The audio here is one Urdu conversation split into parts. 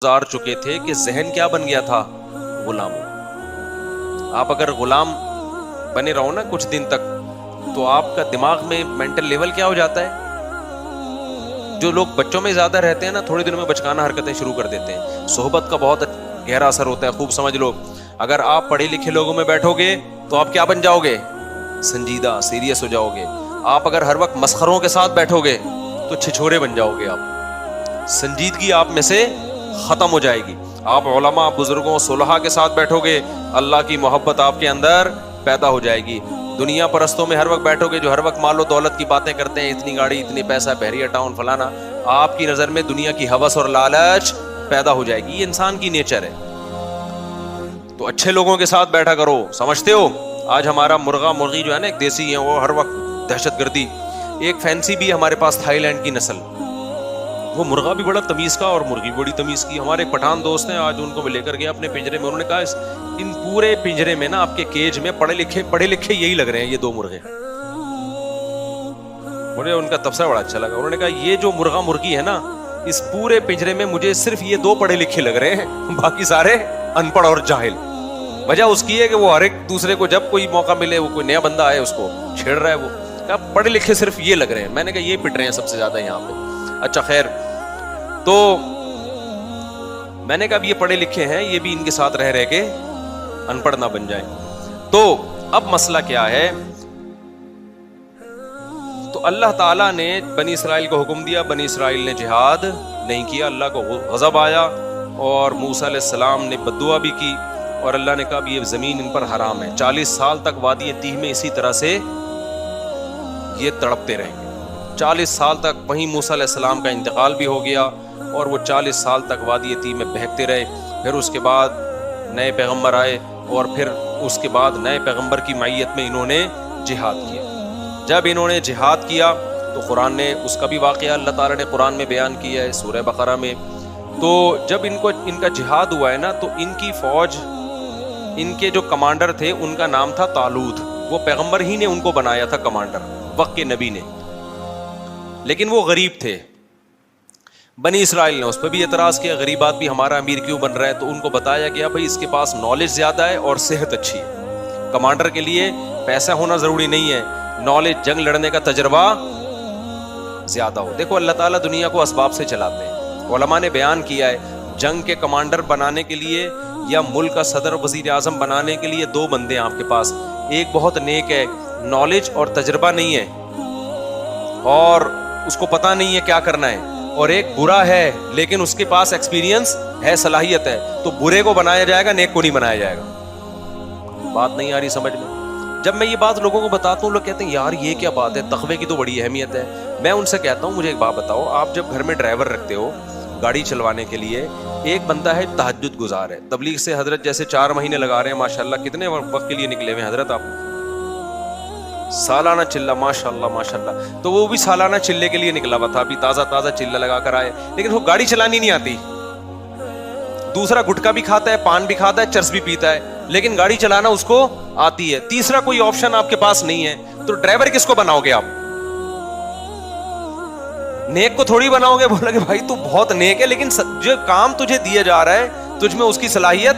گزار چکے تھے کہ ذہن کیا بن گیا تھا؟ غلاموں. آپ اگر غلام بنے رہو نا کچھ دن تک تو آپ کا دماغ میں مینٹل لیول کیا ہو جاتا ہے. جو لوگ بچوں میں زیادہ رہتے ہیں نا تھوڑے دنوں میں بچکانہ حرکتیں شروع کر دیتے ہیں. صحبت کا بہت گہرا اثر ہوتا ہے. خوب سمجھ لو, اگر آپ پڑھے لکھے لوگوں میں بیٹھو گے تو آپ کیا بن جاؤ گے؟ سنجیدہ, سیریس ہو جاؤ گے. آپ اگر ہر وقت مسخروں کے ساتھ بیٹھو گے تو چھچھورے بن جاؤ گے. آپ سنجیدگی آپ میں سے ختم ہو جائے گی. آپ علماء, بزرگوں, صلحاء کے ساتھ بیٹھو گے, اللہ کی محبت آپ کے اندر پیدا ہو جائے گی. دنیا پرستوں میں ہر وقت بیٹھو گے جو ہر وقت مال و دولت کی باتیں کرتے ہیں, اتنی گاڑی, اتنی پیسہ, بحریہ ٹاؤن, فلانا, آپ کی نظر میں دنیا کی ہوس اور لالچ پیدا ہو جائے گی. یہ انسان کی نیچر ہے. تو اچھے لوگوں کے ساتھ بیٹھا کرو. سمجھتے ہو آج ہمارا مرغا مرغی جو ہے نا ایک دیسی ہے, وہ ہر وقت دہشت گردی. ایک فینسی بھی ہمارے پاس تھائی لینڈ کی نسل, وہ مرغا بھی بڑا تمیز کا اور مرغی بڑی تمیز کی. ہمارے ایک پٹھان دوست ہیں, آج ان کو میں لے کر گیا اپنے پنجرے میں. انہوں نے کہا ان پورے پنجرے میں نا آپ کے کیج میں پڑھے لکھے یہی لگ رہے ہیں, یہ دو مرغے. مجھے ان کا تبصرہ بڑا اچھا لگا. انہوں نے کہا یہ جو مرغا مرغی ہے نا اس پورے پنجرے میں مجھے صرف یہ دو پڑھے لکھے لگ رہے ہیں, باقی سارے ان پڑھ اور جاہل. وجہ اس کی ہے کہ وہ ہر ایک دوسرے کو جب کوئی موقع ملے, وہ کوئی نیا بندہ آئے اس کو چھیڑ رہا ہے. وہ کہا پڑھے لکھے صرف یہ لگ رہے ہیں. میں نے کہا یہ پٹ رہے ہیں سب سے زیادہ یہاں پہ. اچھا خیر, تو میں نے کہا یہ پڑھے لکھے ہیں, یہ بھی ان کے ساتھ رہ کے ان پڑھ نہ بن جائیں. تو اب مسئلہ کیا ہے؟ تو اللہ تعالیٰ نے بنی اسرائیل کو حکم دیا, بنی اسرائیل نے جہاد نہیں کیا. اللہ کو غضب آیا اور موسیٰ علیہ السلام نے بددعا بھی کی, اور اللہ نے کہا یہ زمین ان پر حرام ہے. 40 سال تک وادی تیہ میں اسی طرح سے یہ تڑپتے رہیں گے. 40 سال تک. وہیں موسیٰ علیہ السلام کا انتقال بھی ہو گیا اور وہ 40 سال تک وادی تیہ میں بہکتے رہے. پھر اس کے بعد نئے پیغمبر آئے, اور پھر اس کے بعد نئے پیغمبر کی معیت میں انہوں نے جہاد کیا. جب انہوں نے جہاد کیا تو قرآن نے اس کا بھی واقعہ اللہ تعالیٰ نے قرآن میں بیان کیا ہے سورہ بقرہ میں. تو جب ان کا جہاد ہوا ہے نا تو ان کی فوج, ان کے جو کمانڈر تھے ان کا نام تھا طالوت. وہ پیغمبر ہی نے ان کو بنایا تھا کمانڈر, وقت کے نبی نے, لیکن وہ غریب تھے. بنی اسرائیل نے اس پہ بھی اعتراض کیا, غریب آدمی ہمارا امیر کیوں بن رہا ہے؟ تو ان کو بتایا گیا بھائی اس کے پاس نالج زیادہ ہے اور صحت اچھی ہے. کمانڈر کے لیے پیسہ ہونا ضروری نہیں ہے, نالج, جنگ لڑنے کا تجربہ زیادہ ہو. دیکھو اللہ تعالیٰ دنیا کو اسباب سے چلاتے ہیں. علماء نے بیان کیا ہے جنگ کے کمانڈر بنانے کے لیے یا ملک کا صدر وزیر اعظم بنانے کے لیے دو بندے ہیں آپ کے پاس. ایک بہت نیک ہے, نالج اور تجربہ نہیں ہے اور اس کو پتہ نہیں ہے کیا کرنا ہے, اور ایک برا ہے لیکن اس کے پاس ایکسپیرینس ہے, صلاحیت ہے. تو برے کو بنایا جائے گا, نیک کو نہیں بنایا جائے گا. بات نہیں آ رہی سمجھ میں؟ جب میں یہ بات لوگوں کو بتاتا ہوں لوگ کہتے ہیں یار یہ کیا بات ہے, تقوی کی تو بڑی اہمیت ہے. میں ان سے کہتا ہوں مجھے ایک بات بتاؤ, آپ جب گھر میں ڈرائیور رکھتے ہو گاڑی چلوانے کے لیے, ایک بندہ ہے تہجد گزار ہے, تبلیغ سے حضرت جیسے 4 مہینے لگا رہے ہیں ماشاءاللہ, کتنے وقت کے لیے نکلے ہوئے ہیں حضرت آپ؟ سالانہ چلہ, ماشاءاللہ ماشاءاللہ. تو وہ بھی سالانہ چلے کے لیے نکلا ہوا تھا, ابھی تازہ چلہ لگا کر آئے, لیکن وہ گاڑی چلانی نہیں آتی. دوسرا گٹکا بھی کھاتا ہے, پان بھی کھاتا ہے, چرس بھی پیتا ہے, لیکن گاڑی چلانا اس کو آتی ہے. تیسرا کوئی آپشن آپ کے پاس نہیں ہے, تو ڈرائیور کس کو بناؤ گے آپ؟ نیک کو تھوڑی بناؤ گے. بولا کہ بھائی تو بہت نیک ہے لیکن جو کام تجھے دیا جا رہا ہے تجھ میں اس کی صلاحیت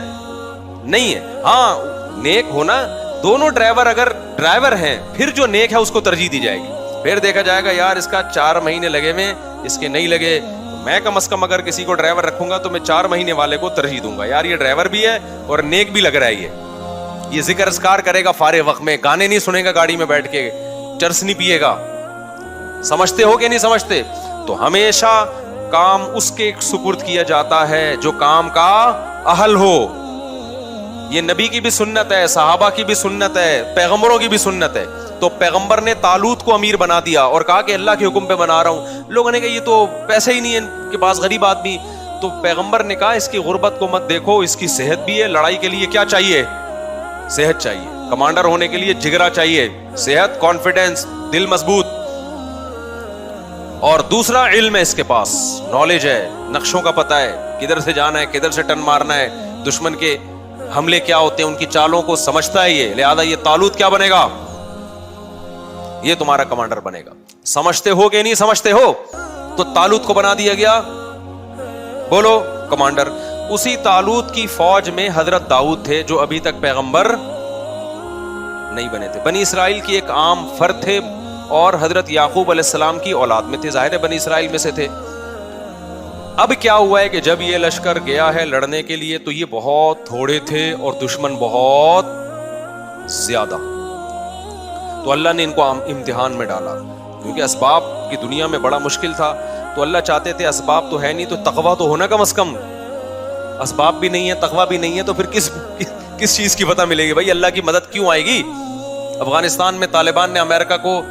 نہیں ہے. ہاں نیک ہونا, دونوں ڈرائیور اگر ڈرائیور ہیں پھر جو نیک ہے اس کو ترجیح دی جائے گی. پھر دیکھا جائے گا یار اس کا 4 مہینے لگے ہوئے, اس کے نہیں لگے, میں کم از کم اگر کسی کو ڈرائیور رکھوں گا تو میں 4 مہینے والے کو ترجیح دوں گا. یار یہ ڈرائیور بھی ہے اور نیک بھی لگ رہا ہے, یہ ذکر اذکار کرے گا فارغ وقت میں, گانے نہیں سنے گا گاڑی میں بیٹھ کے, چرس نہیں پیے گا. سمجھتے ہو کہ نہیں سمجھتے؟ تو ہمیشہ کام اس کے سپرد کیا جاتا ہے جو کام کا اہل ہو. یہ نبی کی بھی سنت ہے, صحابہ کی بھی سنت ہے, پیغمبروں کی بھی سنت ہے. تو پیغمبر نے طالوت کو امیر بنا دیا اور کہا کہ اللہ کے حکم پہ بنا رہا ہوں. لوگوں نے کہا یہ تو پیسے ہی نہیں ہے ان کے پاس, غریب آدمی. تو پیغمبر نے کہا اس کی غربت کو مت دیکھو, اس کی صحت بھی ہے. لڑائی کے لیے کیا چاہیے؟ صحت چاہیے. کمانڈر ہونے کے لیے جگرا چاہیے, صحت, کانفیڈنس, دل مضبوط. اور دوسرا علم ہے اس کے پاس, نالج ہے, نقشوں کا پتہ ہے, کدھر سے جانا ہے, کدھر سے ٹن مارنا ہے, دشمن کے حملے کیا ہوتے ہیں, ان کی چالوں کو سمجھتا ہے یہ. لہذا یہ طالوت کیا بنے گا؟ یہ تمہارا کمانڈر بنے گا. سمجھتے ہو کہ نہیں سمجھتے ہو؟ تو طالوت کو بنا دیا گیا. بولو کمانڈر. اسی طالوت کی فوج میں حضرت داؤد تھے جو ابھی تک پیغمبر نہیں بنے تھے. بنی اسرائیل کی ایک عام فرد تھے اور حضرت یعقوب علیہ السلام کی اولاد میں تھے, ظاہر ہے بنی اسرائیل میں سے تھے. اب کیا ہوا ہے کہ جب یہ لشکر گیا ہے لڑنے کے لیے تو یہ بہت تھوڑے تھے اور دشمن بہت زیادہ. تو اللہ نے ان کو امتحان میں ڈالا کیونکہ اسباب کی دنیا میں بڑا مشکل تھا. تو اللہ چاہتے تھے اسباب تو ہے نہیں تو تقویٰ تو ہونا کم از کم. اسباب بھی نہیں ہے, تقویٰ بھی نہیں ہے, تو پھر کس چیز کی پتہ ملے گی بھائی, اللہ کی مدد کیوں آئے گی. افغانستان میں طالبان نے امریکہ کو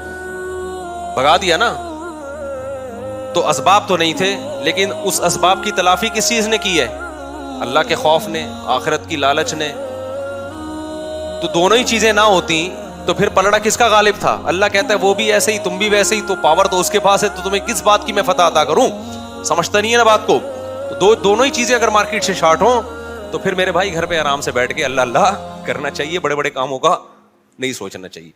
بھگا دیا نا, تو اسباب تو نہیں تھے, لیکن اس اسباب کی تلافی کس چیز نے کی ہے؟ اللہ کے خوف نے, آخرت کی لالچ نے. تو دونوں ہی چیزیں نہ ہوتی تو پھر پلڑا کس کا غالب تھا؟ اللہ کہتا ہے وہ بھی ایسے ہی تم بھی ویسے ہی, تو پاور تو اس کے پاس ہے, تو تمہیں کس بات کی میں فتح عطا کروں؟ سمجھتا نہیں ہے نا بات کو. تو دونوں ہی چیزیں اگر مارکیٹ سے شارٹ ہوں تو پھر میرے بھائی گھر پہ آرام سے بیٹھ کے اللہ اللہ کرنا چاہیے, بڑے بڑے کاموں کا نہیں سوچنا چاہیے.